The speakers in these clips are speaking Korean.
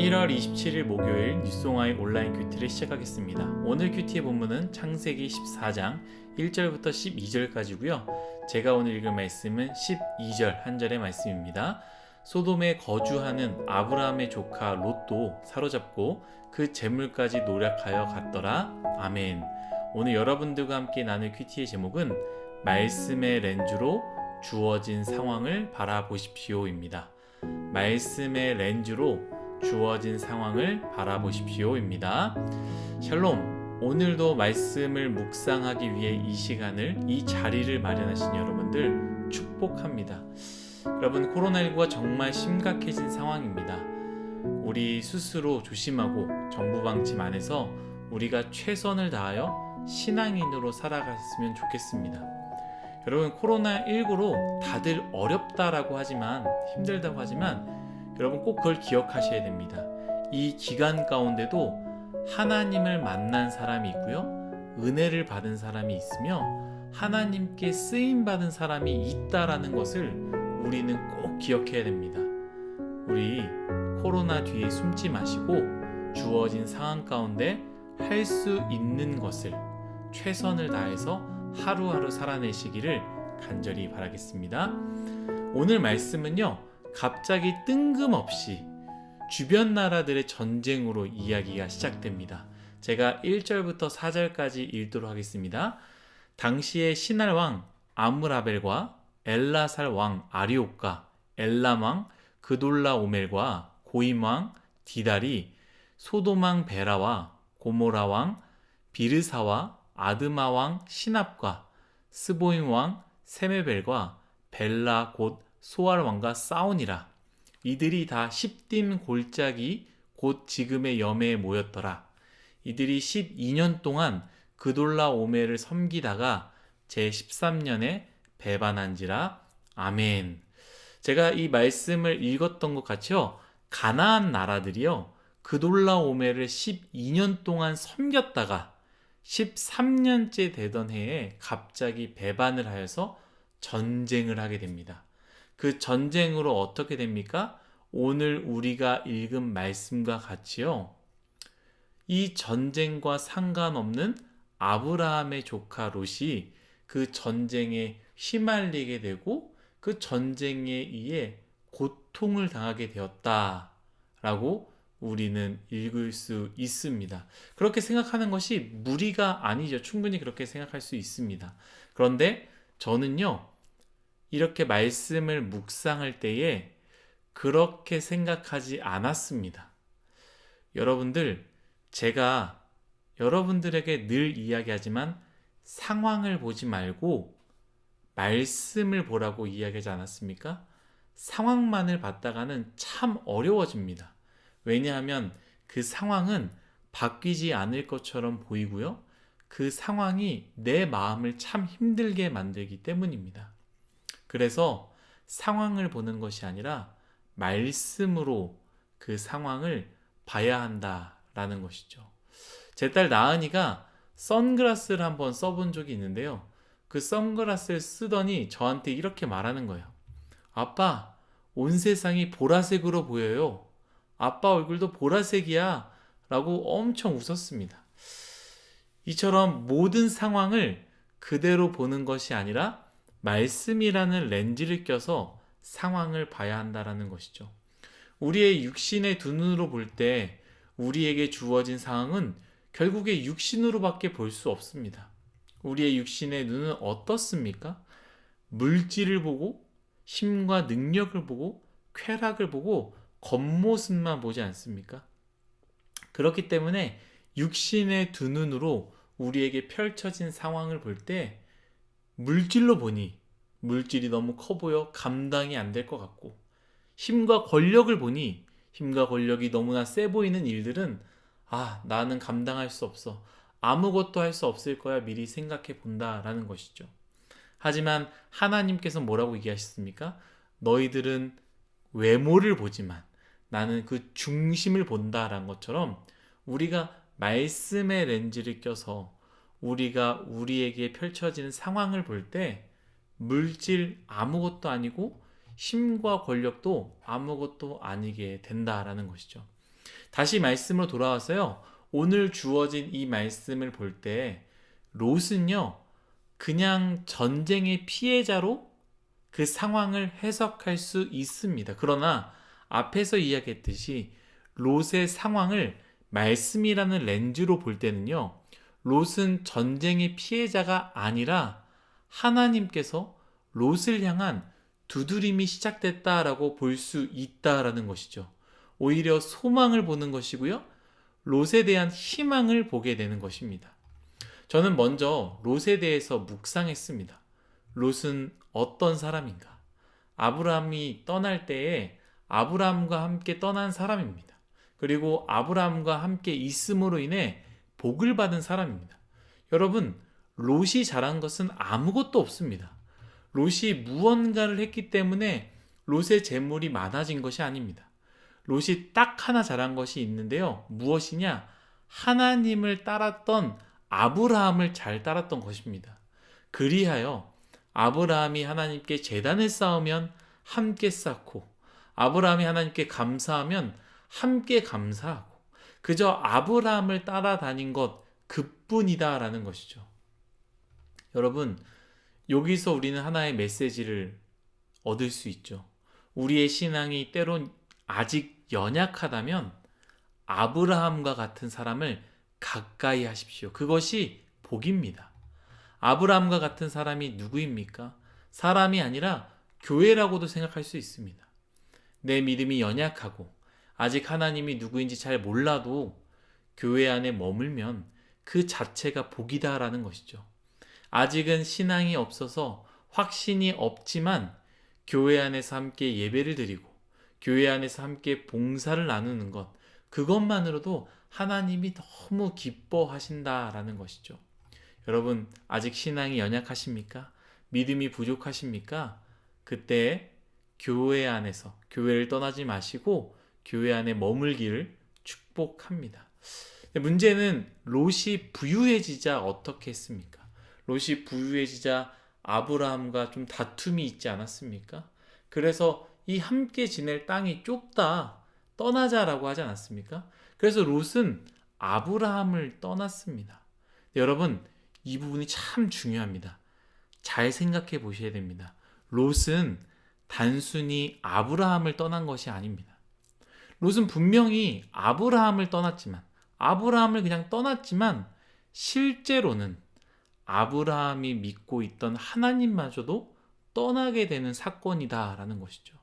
11월 27일 목요일 뉴송아의 온라인 큐티를 시작하겠습니다. 오늘 큐티의 본문은 창세기 14장 1절부터 12절까지고요. 제가 오늘 읽을 말씀은 12절 한 절의 말씀입니다. 소돔에 거주하는 아브라함의 조카 롯도 사로잡고 그 재물까지 노력하여 갔더라. 아멘. 오늘 여러분들과 함께 나눌 큐티의 제목은 말씀의 렌즈로 주어진 상황을 바라보십시오입니다. 말씀의 렌즈로 주어진 상황을 바라보십시오입니다. 샬롬. 오늘도 말씀을 묵상하기 위해 이 시간을, 이 자리를 마련하신 여러분들 축복합니다. 여러분, 코로나19가 정말 심각해진 상황입니다. 우리 스스로 조심하고 정부 방침 안에서 우리가 최선을 다하여 신앙인으로 살아갔으면 좋겠습니다. 여러분, 코로나19로 다들 어렵다라고 하지만, 힘들다고 하지만 여러분 꼭 그걸 기억하셔야 됩니다. 이 기간 가운데도 하나님을 만난 사람이 있고요, 은혜를 받은 사람이 있으며 하나님께 쓰임받은 사람이 있다라는 것을 우리는 꼭 기억해야 됩니다. 우리 코로나 뒤에 숨지 마시고 주어진 상황 가운데 할 수 있는 것을 최선을 다해서 하루하루 살아내시기를 간절히 바라겠습니다. 오늘 말씀은요, 갑자기 뜬금없이 주변 나라들의 전쟁으로 이야기가 시작됩니다. 제가 1절부터 4절까지 읽도록 하겠습니다. 당시의 신할 왕 아므라벨과 엘라살 왕 아리옥과 엘람 왕 그돌라오멜과 고임 왕 디달이 소돔 왕 베라와 고모라 왕 비르사와 아드마 왕 시납과 스보임 왕 세메벨과 벨라 곧 소알 왕과 싸우니라. 이들이 다 십딤 골짜기 곧 지금의 여매에 모였더라. 이들이 12년 동안 그돌라오멜을 섬기다가 제13년에 배반한지라. 아멘. 제가 이 말씀을 읽었던 것 같이요, 가나안 나라들이요, 그돌라오멜을 12년 동안 섬겼다가 13년째 되던 해에 갑자기 배반을 하여서 전쟁을 하게 됩니다. 그 전쟁으로 어떻게 됩니까? 오늘 우리가 읽은 말씀과 같이요, 이 전쟁과 상관없는 아브라함의 조카 롯이 그 전쟁에 휘말리게 되고 그 전쟁에 의해 고통을 당하게 되었다라고 우리는 읽을 수 있습니다. 그렇게 생각하는 것이 무리가 아니죠. 충분히 그렇게 생각할 수 있습니다. 그런데 저는요, 이렇게 말씀을 묵상할 때에 그렇게 생각하지 않았습니다. 여러분들, 제가 여러분들에게 늘 이야기하지만 상황을 보지 말고 말씀을 보라고 이야기하지 않았습니까? 상황만을 봤다가는 참 어려워집니다. 왜냐하면 그 상황은 바뀌지 않을 것처럼 보이고요, 그 상황이 내 마음을 참 힘들게 만들기 때문입니다. 그래서 상황을 보는 것이 아니라 말씀으로 그 상황을 봐야 한다라는 것이죠. 제 딸 나은이가 선글라스를 한번 써본 적이 있는데요, 그 선글라스를 쓰더니 저한테 이렇게 말하는 거예요. 아빠, 온 세상이 보라색으로 보여요. 아빠 얼굴도 보라색이야 라고 엄청 웃었습니다. 이처럼 모든 상황을 그대로 보는 것이 아니라 말씀이라는 렌즈를 껴서 상황을 봐야 한다는 것이죠. 우리의 육신의 두 눈으로 볼 때 우리에게 주어진 상황은 결국에 육신으로밖에 볼 수 없습니다. 우리의 육신의 눈은 어떻습니까? 물질을 보고 힘과 능력을 보고 쾌락을 보고 겉모습만 보지 않습니까? 그렇기 때문에 육신의 두 눈으로 우리에게 펼쳐진 상황을 볼 때 물질로 보니 물질이 너무 커 보여 감당이 안 될 것 같고, 힘과 권력을 보니 힘과 권력이 너무나 세 보이는 일들은 나는 감당할 수 없어, 아무것도 할 수 없을 거야 미리 생각해 본다라는 것이죠. 하지만 하나님께서 뭐라고 얘기하셨습니까? 너희들은 외모를 보지만 나는 그 중심을 본다라는 것처럼 우리가 말씀의 렌즈를 껴서 우리가 우리에게 펼쳐지는 상황을 볼 때 물질 아무것도 아니고 힘과 권력도 아무것도 아니게 된다라는 것이죠. 다시 말씀으로 돌아와서요. 오늘 주어진 이 말씀을 볼 때 롯은요. 그냥 전쟁의 피해자로 그 상황을 해석할 수 있습니다. 그러나 앞에서 이야기했듯이 롯의 상황을 말씀이라는 렌즈로 볼 때는요. 롯은 전쟁의 피해자가 아니라 하나님께서 롯을 향한 두드림이 시작됐다라고 볼 수 있다라는 것이죠. 오히려 소망을 보는 것이고요. 롯에 대한 희망을 보게 되는 것입니다. 저는 먼저 롯에 대해서 묵상했습니다. 롯은 어떤 사람인가? 아브라함이 떠날 때에 아브라함과 함께 떠난 사람입니다. 그리고 아브라함과 함께 있음으로 인해 복을 받은 사람입니다. 여러분, 롯이 잘한 것은 아무것도 없습니다. 롯이 무언가를 했기 때문에 롯의 재물이 많아진 것이 아닙니다. 롯이 딱 하나 잘한 것이 있는데요. 무엇이냐? 하나님을 따랐던 아브라함을 잘 따랐던 것입니다. 그리하여 아브라함이 하나님께 제단을 쌓으면 함께 쌓고, 아브라함이 하나님께 감사하면 함께 감사하고, 그저 아브라함을 따라다닌 것 그뿐이다라는 것이죠. 여러분, 여기서 우리는 하나의 메시지를 얻을 수 있죠. 우리의 신앙이 때론 아직 연약하다면 아브라함과 같은 사람을 가까이 하십시오. 그것이 복입니다. 아브라함과 같은 사람이 누구입니까? 사람이 아니라 교회라고도 생각할 수 있습니다. 내 믿음이 연약하고 아직 하나님이 누구인지 잘 몰라도 교회 안에 머물면 그 자체가 복이다라는 것이죠. 아직은 신앙이 없어서 확신이 없지만 교회 안에서 함께 예배를 드리고 교회 안에서 함께 봉사를 나누는 것, 그것만으로도 하나님이 너무 기뻐하신다라는 것이죠. 여러분, 아직 신앙이 연약하십니까? 믿음이 부족하십니까? 그때 교회 안에서 교회를 떠나지 마시고 교회 안에 머물기를 축복합니다. 문제는 롯이 부유해지자 어떻게 했습니까? 롯이 부유해지자 아브라함과 좀 다툼이 있지 않았습니까? 그래서 이 함께 지낼 땅이 좁다, 떠나자라고 하지 않았습니까? 그래서 롯은 아브라함을 떠났습니다. 여러분, 이 부분이 참 중요합니다. 잘 생각해 보셔야 됩니다. 롯은 단순히 아브라함을 떠난 것이 아닙니다. 롯은 분명히 아브라함을 떠났지만, 아브라함을 그냥 떠났지만 실제로는 아브라함이 믿고 있던 하나님마저도 떠나게 되는 사건이다라는 것이죠.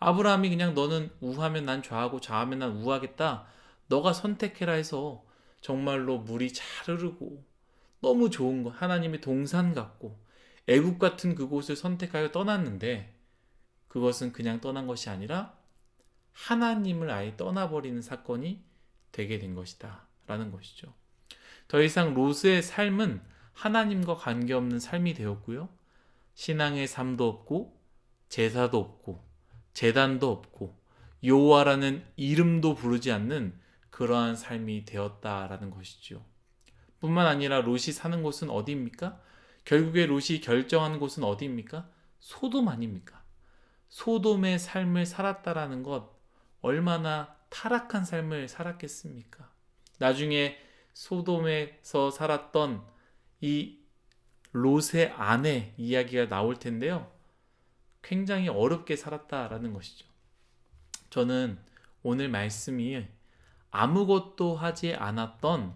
아브라함이 그냥 너는 우하면 난 좌하고 좌하면 난 우하겠다, 너가 선택해라 해서 정말로 물이 잘 흐르고 너무 좋은 거, 하나님의 동산 같고 애굽 같은 그곳을 선택하여 떠났는데 그것은 그냥 떠난 것이 아니라 하나님을 아예 떠나버리는 사건이 되게 된 것이다 라는 것이죠. 더 이상 롯의 삶은 하나님과 관계없는 삶이 되었고요. 신앙의 삶도 없고 제사도 없고 제단도 없고 여호와라는 이름도 부르지 않는 그러한 삶이 되었다라는 것이죠. 뿐만 아니라 롯이 사는 곳은 어디입니까? 결국에 롯이 결정한 곳은 어디입니까? 소돔 아닙니까? 소돔의 삶을 살았다라는 것, 얼마나 타락한 삶을 살았겠습니까? 나중에 소돔에서 살았던 이 롯의 아내 이야기가 나올 텐데요. 굉장히 어렵게 살았다라는 것이죠. 저는 오늘 말씀이 아무것도 하지 않았던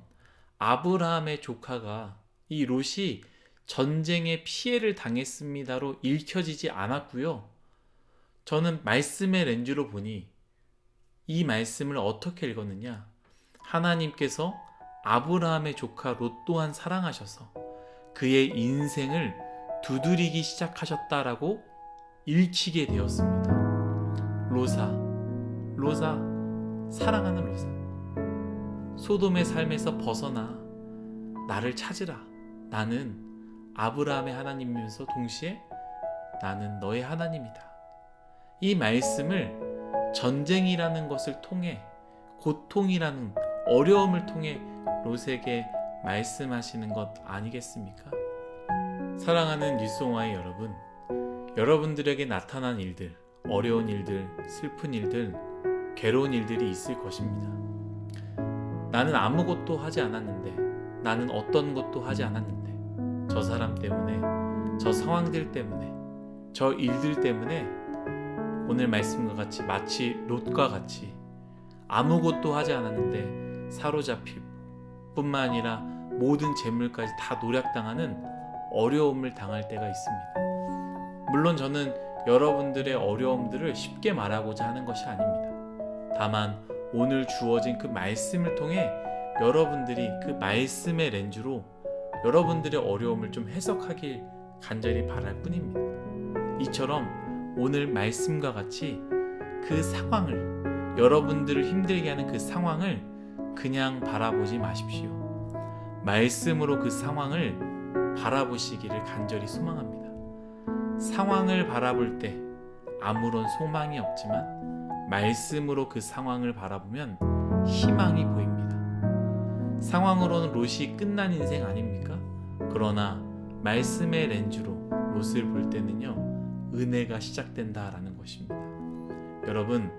아브라함의 조카가 이 롯이 전쟁의 피해를 당했습니다로 읽혀지지 않았고요. 저는 말씀의 렌즈로 보니 이 말씀을 어떻게 읽었느냐? 하나님께서 아브라함의 조카 롯 또한 사랑하셔서 그의 인생을 두드리기 시작하셨다라고 읽히게 되었습니다. 로사, 사랑하는 로사, 소돔의 삶에서 벗어나 나를 찾으라. 나는 아브라함의 하나님이면서 동시에 나는 너의 하나님이다. 이 말씀을 전쟁이라는 것을 통해, 고통이라는 어려움을 통해 롯에게 말씀하시는 것 아니겠습니까? 사랑하는 뉴송아의 여러분, 여러분들에게 나타난 일들, 어려운 일들, 슬픈 일들 괴로운 일들이 있을 것입니다. 나는 아무것도 하지 않았는데, 나는 어떤 것도 하지 않았는데, 저 사람 때문에, 저 상황들 때문에, 저 일들 때문에 오늘 말씀과 같이 마치 롯과 같이 아무것도 하지 않았는데 사로잡히고 뿐만 아니라 모든 재물까지 다 노략당하는 어려움을 당할 때가 있습니다. 물론 저는 여러분들의 어려움들을 쉽게 말하고자 하는 것이 아닙니다. 다만 오늘 주어진 그 말씀을 통해 여러분들이 그 말씀의 렌즈로 여러분들의 어려움을 좀 해석하길 간절히 바랄 뿐입니다. 이처럼 오늘 말씀과 같이 그 상황을, 여러분들을 힘들게 하는 그 상황을 그냥 바라보지 마십시오. 말씀으로 그 상황을 바라보시기를 간절히 소망합니다. 상황을 바라볼 때 아무런 소망이 없지만 말씀으로 그 상황을 바라보면 희망이 보입니다. 상황으로는 롯이 끝난 인생 아닙니까? 그러나 말씀의 렌즈로 롯을 볼 때는요, 은혜가 시작된다라는 것입니다. 여러분,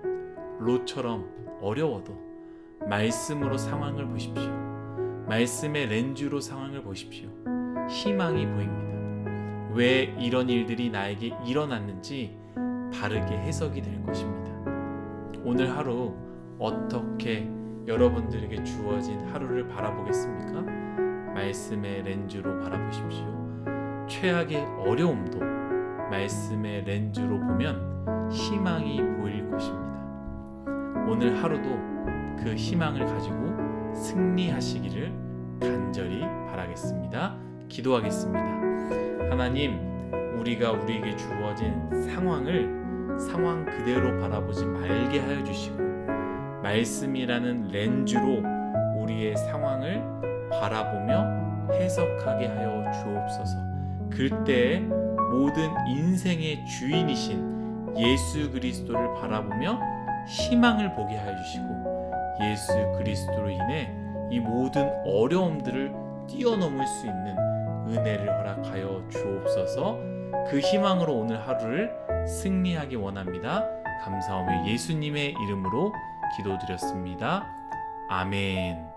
롯처럼 어려워도 말씀으로 상황을 보십시오. 말씀의 렌즈로 상황을 보십시오. 희망이 보입니다. 왜 이런 일들이 나에게 일어났는지 바르게 해석이 될 것입니다. 오늘 하루 어떻게 여러분들에게 주어진 하루를 바라보겠습니까? 말씀의 렌즈로 바라보십시오. 최악의 어려움도 말씀의 렌즈로 보면 희망이 보일 것입니다. 오늘 하루도 그 희망을 가지고 승리하시기를 간절히 바라겠습니다. 기도하겠습니다. 하나님, 우리가 우리에게 주어진 상황 그대로 바라보지 말게 하여 주시고 말씀이라는 렌즈로 우리의 상황을 바라보며 해석하게 하여 주옵소서. 그때에 모든 인생의 주인이신 예수 그리스도를 바라보며 희망을 보게 하여 주시고 예수 그리스도로 인해 이 모든 어려움들을 뛰어넘을 수 있는 은혜를 허락하여 주옵소서. 그 희망으로 오늘 하루를 승리하기 원합니다. 감사하며 예수님의 이름으로 기도드렸습니다. 아멘.